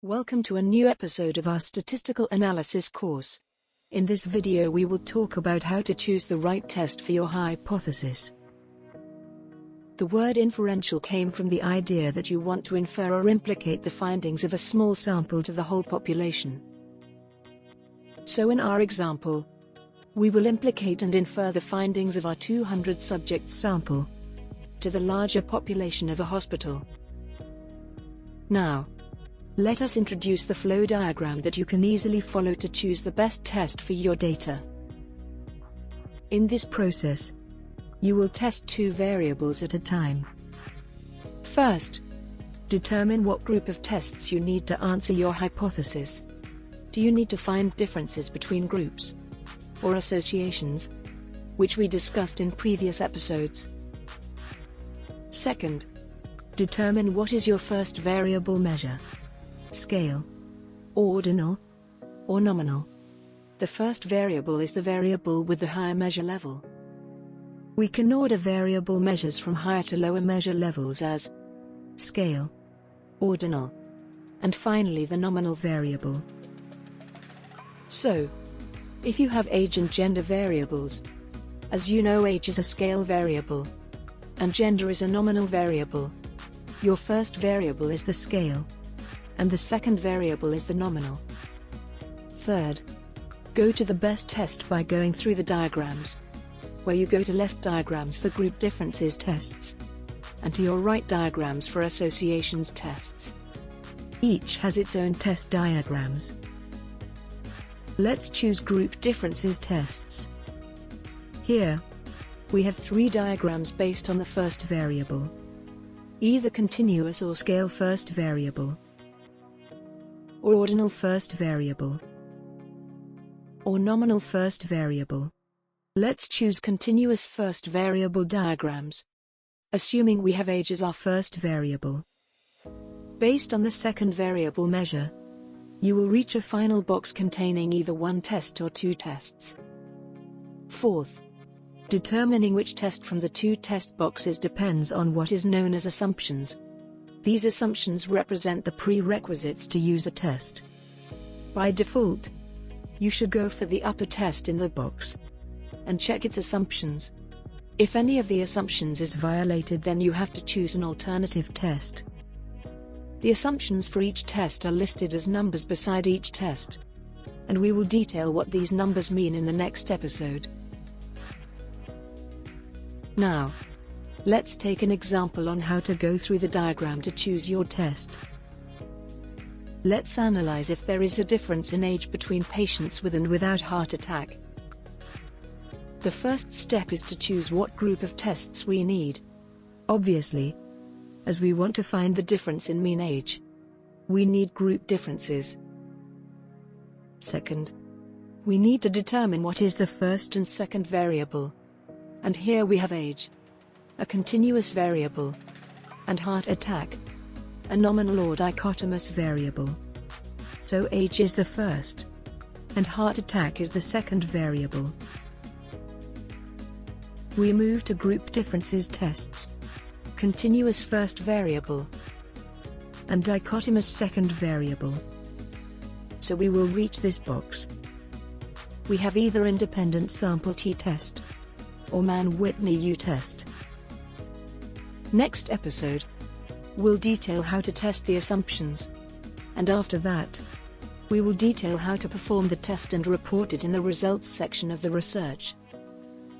Welcome to a new episode of our statistical analysis course. In this video we will talk about how to choose the right test for your hypothesis. The word inferential came from the idea that you want to infer or implicate the findings of a small sample to the whole population. So in our example, we will implicate and infer the findings of our 200 subject sample to the larger population of a hospital. Now, let us introduce the flow diagram that you can easily follow to choose the best test for your data. In this process, you will test two variables at a time. First, determine what group of tests you need to answer your hypothesis. Do you need to find differences between groups or associations, which we discussed in previous episodes? Second, determine what is your first variable measure. Scale, ordinal, or nominal. The first variable is the variable with the higher measure level. We can order variable measures from higher to lower measure levels as scale, ordinal, and finally the nominal variable. So, if you have age and gender variables, as you know, age is a scale variable, and gender is a nominal variable. Your first variable is the scale, and the second variable is the nominal. Third, go to the best test by going through the diagrams, where you go to left diagrams for group differences tests, and to your right diagrams for associations tests. Each has its own test diagrams. Let's choose group differences tests. Here, we have three diagrams based on the first variable. Either continuous or scale first variable, or ordinal first variable, or nominal first variable. Let's choose continuous first variable diagrams, assuming we have age as our first variable. Based on the second variable measure, you will reach a final box containing either one test or two tests. Fourth, determining which test from the two test boxes depends on what is known as assumptions. These assumptions represent the prerequisites to use a test. By default, you should go for the upper test in the box and check its assumptions. If any of the assumptions is violated, then you have to choose an alternative test. The assumptions for each test are listed as numbers beside each test, and we will detail what these numbers mean in the next episode. Now, let's take an example on how to go through the diagram to choose your test. Let's analyze if there is a difference in age between patients with and without heart attack. The first step is to choose what group of tests we need. Obviously, as we want to find the difference in mean age, we need group differences. Second, we need to determine what is the first and second variable. And here we have age, a continuous variable, and heart attack, a nominal or dichotomous variable. So age is the first, and heart attack is the second variable. We move to group differences tests, continuous first variable, and dichotomous second variable. So we will reach this box. We have either independent sample t-test, or Mann-Whitney U-test. Next episode, we'll detail how to test the assumptions, and after that, we will detail how to perform the test and report it in the results section of the research.